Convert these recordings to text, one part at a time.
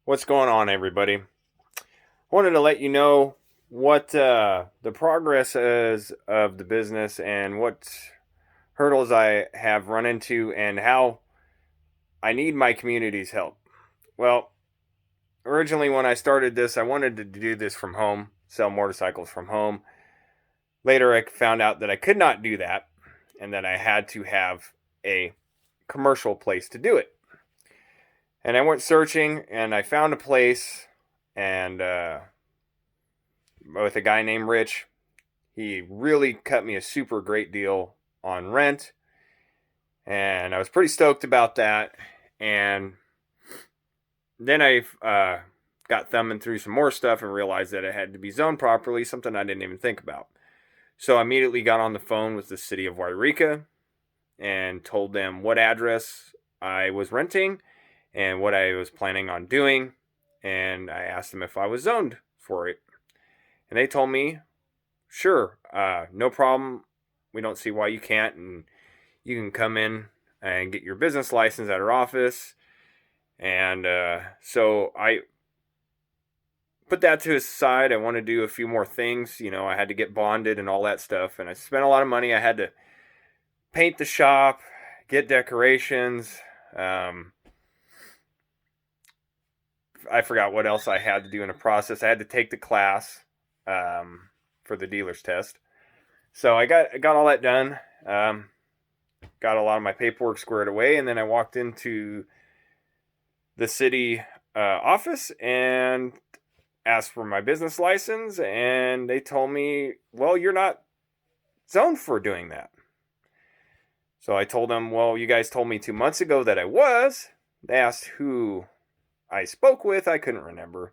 What's going on, everybody? Wanted to let you know what the progress is of the business and what hurdles I have run into and how I need my community's help. Well, originally when I started this, I wanted to do this from home, sell motorcycles from home. Later, I found out that I could not do that and that I had to have a commercial place to do it. And I went searching and I found a place and with a guy named Rich. He really cut me a super great deal on rent, and I was pretty stoked about that. And then I got thumbing through some more stuff and realized that it had to be zoned properly, something I didn't even think about. So I immediately got on the phone with the city of Wairika and told them what address I was renting and what I was planning on doing. And I asked them if I was zoned for it. And they told me, sure, no problem. We don't see why you can't. And you can come in and get your business license at our office. And so I put that to the side. I want to do a few more things. I had to get bonded and all that stuff. And I spent a lot of money. I had to paint the shop, get decorations. I forgot what else I had to do in the process. I had to take the class for the dealer's test. So I got all that done. Got a lot of my paperwork squared away, and then I walked into the city office and asked for my business license, and they told me, well, you're not zoned for doing that. So I told them, well, you guys told me 2 months ago that I was. They asked who I spoke with. I couldn't remember.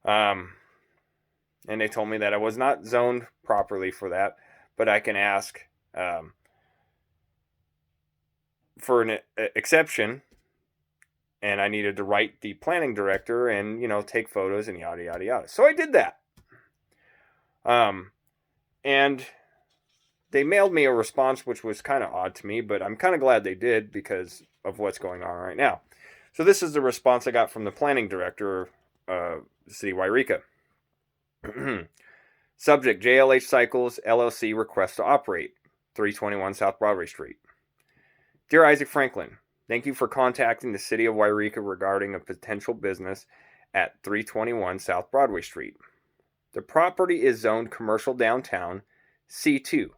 And they told me that I was not zoned properly for that, but I can ask for an exception, and I needed to write the planning director and take photos and yada yada yada. So I did that. And they mailed me a response, which was kind of odd to me, but I'm kind of glad they did because of what's going on right now. So this is the response I got from the planning director of City Wairika. Subject: JLH Cycles LLC requests to operate 321 South Broadway Street. Dear Isaac Franklin, thank you for contacting the City of Wairika regarding a potential business at 321 South Broadway Street. The property is zoned commercial downtown C2.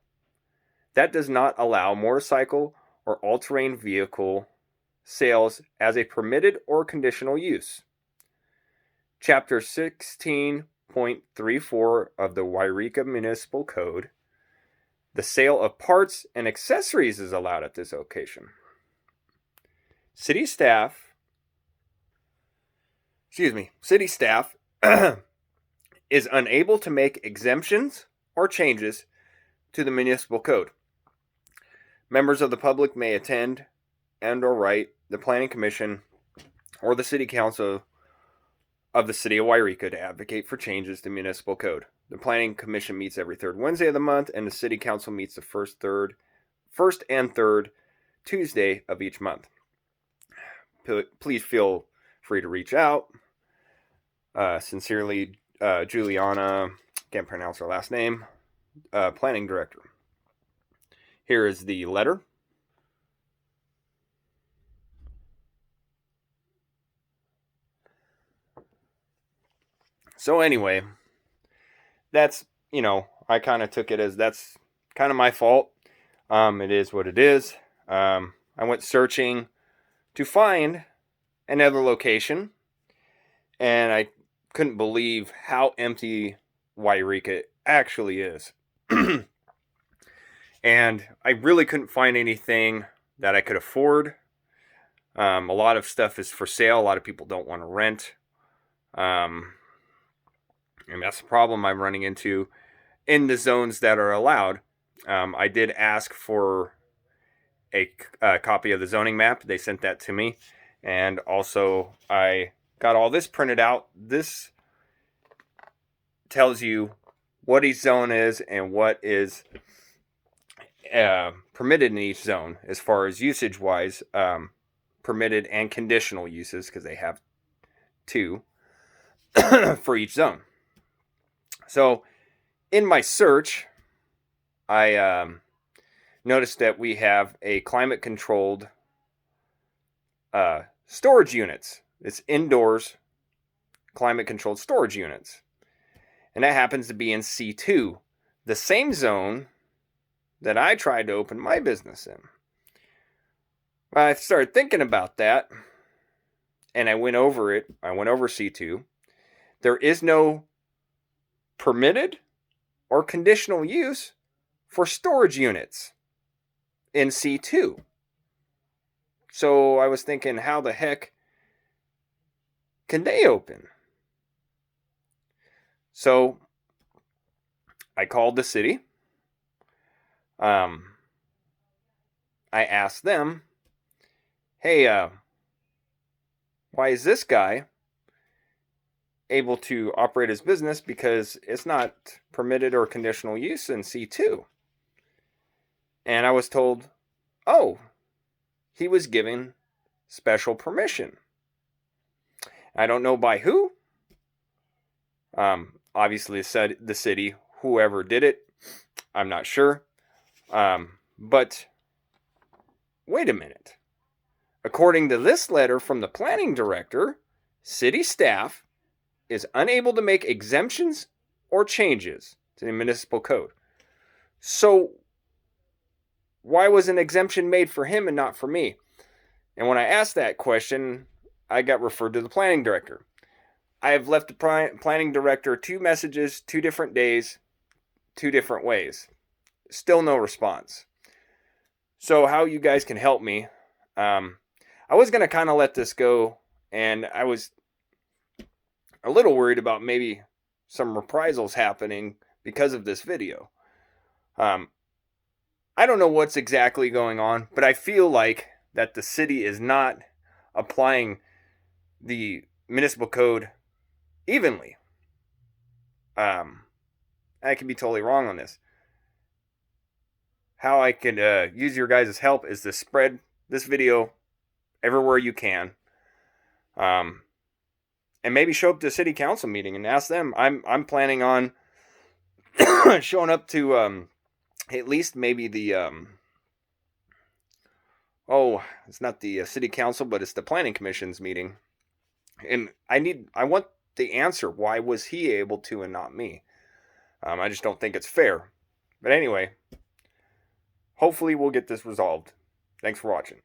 That does not allow motorcycle or all-terrain vehicle sales as a permitted or conditional use. Chapter 16.34 of the Wairika Municipal Code. The sale of parts and accessories is allowed at this location. City staff is unable to make exemptions or changes to the municipal code. Members of the public may attend and or write the planning commission or the city council of the city of Wairika to advocate for changes to municipal code. The planning commission meets every third Wednesday of the month, and the city council meets the first and third Tuesday of each month. Please feel free to reach out. Sincerely, Juliana, can't pronounce her last name, planning director. Here is the letter. So anyway, that's, I kind of took it as that's kind of my fault. It is what it is. I went searching to find another location, and I couldn't believe how empty Wairika actually is. And I really couldn't find anything that I could afford. A lot of stuff is for sale. A lot of people don't want to rent. And that's the problem I'm running into in the zones that are allowed. I did ask for a copy of the zoning map. They sent that to me. And also, I got all this printed out. This tells you what each zone is and what is permitted in each zone as far as usage-wise, permitted and conditional uses, because they have C2 for each zone. So in my search, I noticed that we have a climate-controlled storage units. It's indoors climate-controlled storage units. And that happens to be in C2, the same zone that I tried to open my business in. Well, I started thinking about that, and I went over it. I went over C2. There is no permitted or conditional use for storage units in C2. So I was thinking, how the heck can they open? So I called the city. I asked them, hey, why is this guy able to operate his business, because it's not permitted or conditional use in C2? And I was told, oh, he was given special permission. I don't know by who. Obviously said the city, whoever did it, I'm not sure. But wait a minute. According to this letter from the planning director, city staff is unable to make exemptions or changes to the municipal code. So why was an exemption made for him and not for me? And when I asked that question, I got referred to the planning director. I have left the planning director 2 messages, 2 different days, 2 different ways. Still no response. So how you guys can help me? I was going to kind of let this go, and I was a little worried about maybe some reprisals happening because of this video. I don't know what's exactly going on, but I feel like that the city is not applying the municipal code evenly. I could be totally wrong on this. How I could use your guys' help is to spread this video everywhere you can. And maybe show up to a city council meeting and ask them. I'm planning on showing up to at least maybe the it's not the city council, but it's the planning commission's meeting. And I want the answer. Why was he able to and not me? I just don't think it's fair. But anyway, hopefully we'll get this resolved. Thanks for watching.